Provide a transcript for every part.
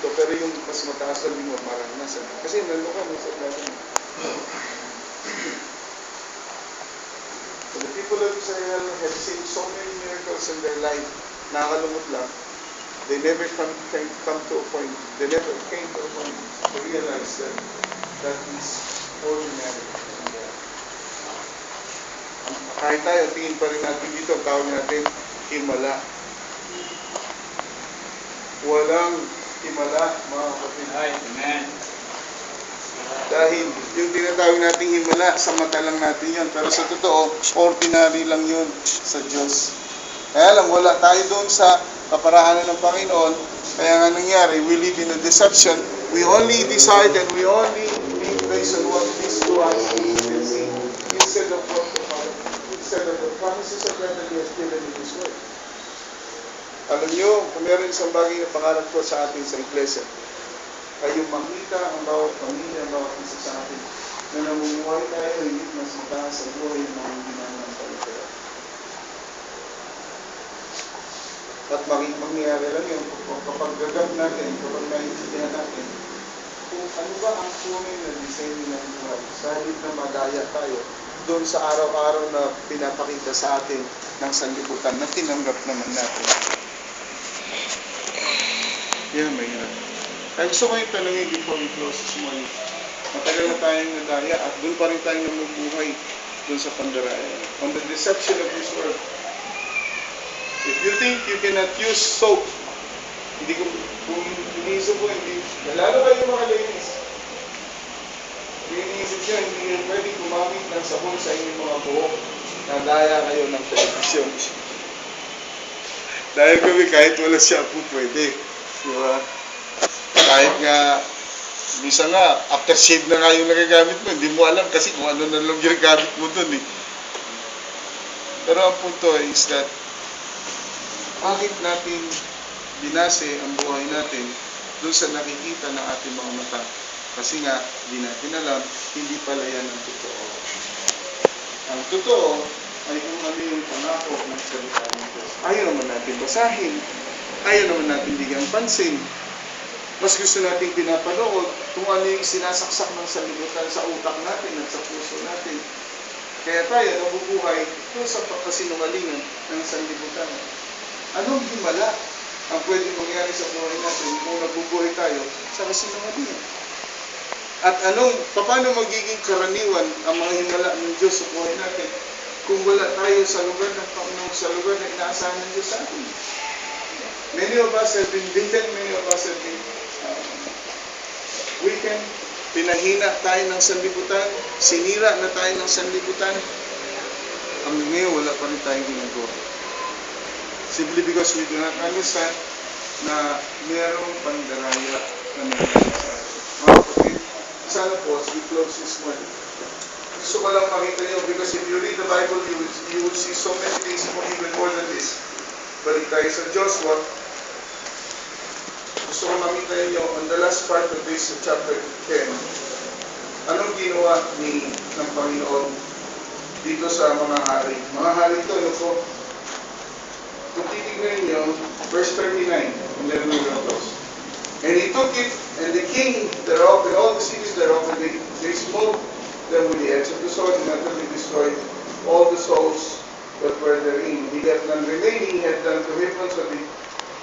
dito, pero yung mas mataas na hindi mo maranasan. Kasi nandun ka, nasa natin. So the people of Israel have seen so many miracles in their life. Nakakalungkot lang. They never come to a point. They never came to a point to realize that that is ordinary. Kahit tayo, tingin pa rin natin dito, ang tawag natin, himala. Walang himala, mga kapatid. Amen. Dahil yung tinatawag nating himala, sa mata lang natin yun. Pero sa totoo, ordinary lang yun sa Diyos. Kaya lang, wala tayo doon sa kaparahanan ng Panginoon. Kaya nga nangyari, we live in a deception. We only decide and we only live based on what these two eyes can see instead of what the Father, instead of the promises of God that He has given in His Word. Alam nyo, kung meron isang bagay na pangarap ko sa atin sa Iglesia, ay yung makita ang bawat pamilya, ang bawat isa sa atin, na namumuhay tayo higit mas mataas sa buhay ng mga hindi naman palitera. At mangyayari lang yun kapag gagab natin, kapag naiintindihan natin, kung ano ba ang tunay na disenyo ng buhay, sa halip na madaya tayo, doon sa araw-araw na pinapakita sa atin ng sanlibutan na tinanggap naman natin. Yan, may yan. Kaya gusto ko yung tanongin before we close this morning. Matagal na tayong nadaya at doon pa rin tayong namubuhay doon sa pandaraya. On the deception of this world. If you think you cannot use soap, hindi ko, kung iniisip ko, hindi, lalo kayo mga ladies. Kung iniisip nyo, hindi nyo pwede gumamit ng sabon sa inyong mga buhok, nadaya kayo ng telebisyon. Dahil kami kahit wala shampoo, pwede. Diba? Kahit nga, minsan nga, aftershave na nga yung nagagamit mo, hindi mo alam kasi kung ano na lang yung gamit mo dun eh. Pero ang punto is that, bakit natin binase ang buhay natin dun sa nakikita ng ating mga mata? Kasi nga, di natin alam, hindi pala yan ang totoo. Ang totoo ay kung ano yung pangako ng salita ng Diyos. Ayaw naman natin basahin. Ayaw naman natin bigyan pansin. Mas gusto natin pinapanood kung ano yung sinasaksak ng sanlibutan sa utak natin at sa puso natin. Kaya tayo nabubuhay doon sa kasinungalingan ng sanlibutan. Anong himala ang pwedeng mangyari sa buhay natin kung nabubuhay tayo sa kasinungalingan? At paano magiging karaniwan ang mga himala ng Diyos sa buhay natin kung wala tayo sa lugar ng Panginoon, sa lugar na inaasahan ng Diyos sa atin? Many of us have been beaten, many of us have been weakened, pinahina tayo ng sanlibutan, sinira na tayo ng sanlibutan. Hanggang ngayon, wala pa rin tayong ginagawa. Simply because we do not understand na mayroong pandaraya na nangyayari sa atin. Mga kapatid, sana po, as we close this morning, gusto ko lang makita nyo, because if you read the Bible, you will see so many things, even more than this. Balik tayo sa Joshua. Gusto ko makita ninyo on the last part of this chapter 10. Anong ginawa ng Panginoon dito sa mga hari? Mga hari ito, ano po? Kung titignan ninyo, verse 39, and then we will close. And he took it, and the king thereof, and all the cities thereof, and they smote them with the edge of the sword, and utterly destroyed all the souls that were therein. He left none remaining, had done to him so that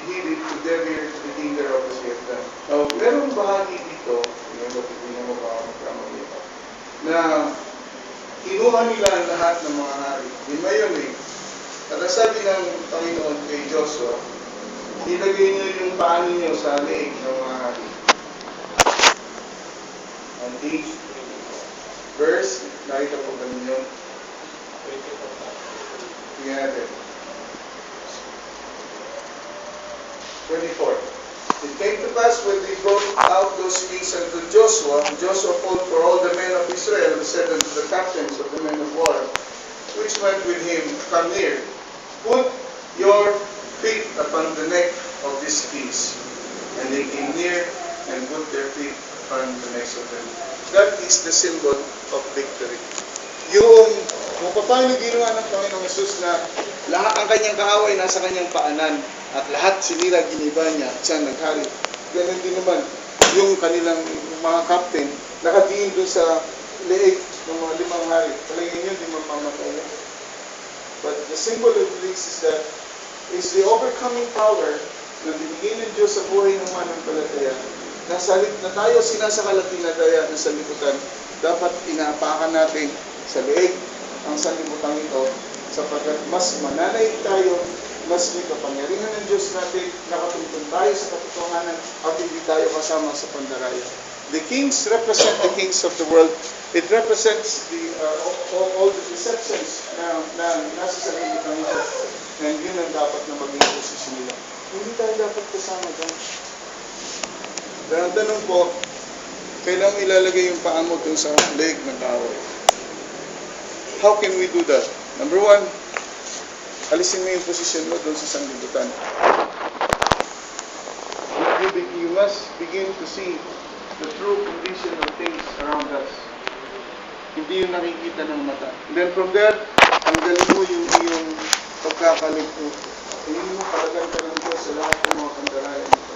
he did to Debir, the king thereof, as he had done. Now, merong bahagi dito, na kinuha nila ang lahat ng mga hari. Lima yun eh. At ang sabi ng Panginoon kay Joshua, ilagay niyo yung paa ninyo sa leeg ng mga hari. And each verse, nakita po ba ninyo? Tingnan natin. 24. It came to pass when they brought out those kings unto Joshua, and Joshua called for all the men of Israel, and said unto the captains of the men of war, which went with him, come near, put your feet upon the neck of these kings. And they came near and put their feet upon the necks of them. That is the symbol of victory. Yung kung paano ginawa ng Panginoong Jesus na lahat ang kanyang kaaway nasa kanyang paanan at lahat sinira, giniba niya at siya naghari. ganun din naman, yung kanilang mga captain, nakadiin doon sa leeg ng mga 5 hari. Palagay nyo, di mamamatay yan. But the symbol of this is that is the overcoming power na binigay ng Diyos sa buhay ng mananampalataya. Nasalit na tayo sinasakal at tinadaya ng sanlibutan, dapat inaapakan natin sa leeg ang sanlibutan ito sapagkat mas mananaig tayo, mas may kapangyarihan ng Diyos natin, nakatuntun tayo sa katotohanan at hindi tayo kasama sa pandaraya. The kings represent the kings of the world. It represents all the deceptions na nasa sanlibutan ito. And yun ang dapat na maging posisyon nila. Hindi tayo dapat kasama doon. Kaya ang tanong po, kailan ilalagay yung paa mo dun sa leg ng kaaway? How can we do that? Number 1, alisin mo yung posisyon mo dun sa sanlibutan. You must begin to see the true condition of things around us. Hindi yung nakikita ng mata. And then from there, tanggalin mo yung iyong pagkakaligto. Tingin mo palagan ka ng Diyos sa lahat ng mga pandaraya nito.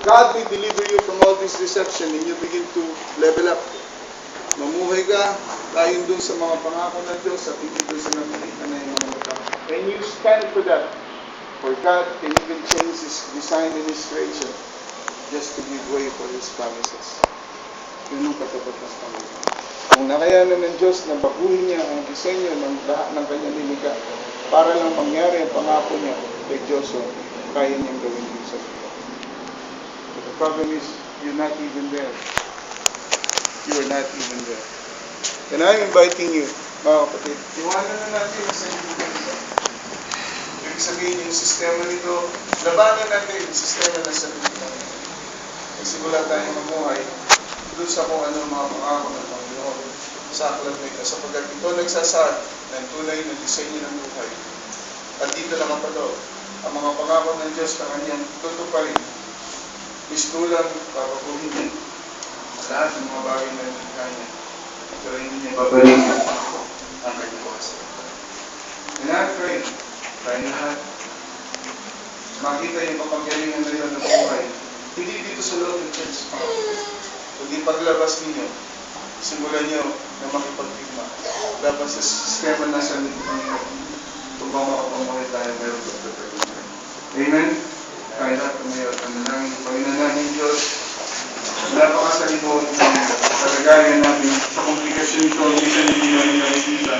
God will deliver you from all this deception and you begin to level up. Mamuhay ka, layon dun sa mga pangako ng Diyos at hindi dun sa nakikita na yung mga mata. And you stand for that. For God can even change His design and His creation just to give way for His promises. Yun ang katapat ng Panginoon. Kung nakayanan ng Diyos na baguhin niya ang disenyo ng lahat ng kanyang linika para lang mangyari ang pangako niya kay Joshua, kaya niyang gawin yun sa iyo. But the problem is, you're not even there. You are not even there. And I'm inviting you, mga kapatid, iwanan na natin sa inyo. Ibig sabihin yung sistema nito, labanan natin yung sistema na sa libutan. Nagsimula tayong mamuhay doon sa kung ano mga pangako ng Panginoon sa aklat nito, sapagkat ito nagsasaad ng tunay na disenyo ng buhay. At dito nakapalo ang mga pangako ng Diyos na kanyang tutuparin. Istulang papabuhin niya lahat ng mga bagay na nilikha niya. Pero hindi niya babalik ang kanyang kuwasa. And I pray, tayo lahat, makita yung kapangyarihan na yun ng buhay. Hindi dito sa loob ng church, kundi paglabas ninyo, simulan nyo na makipagtigma. Dapat sa sistema na sa liputan kung makapamuhay tayo meron sa pagkakas. Amen? Kaya lahat tumayo at ang nanangin ng Panginoon namin Diyos. Napakasalibot ng kalagayan natin sa komplikasyon ito, hindi siya hindi namin nakikita.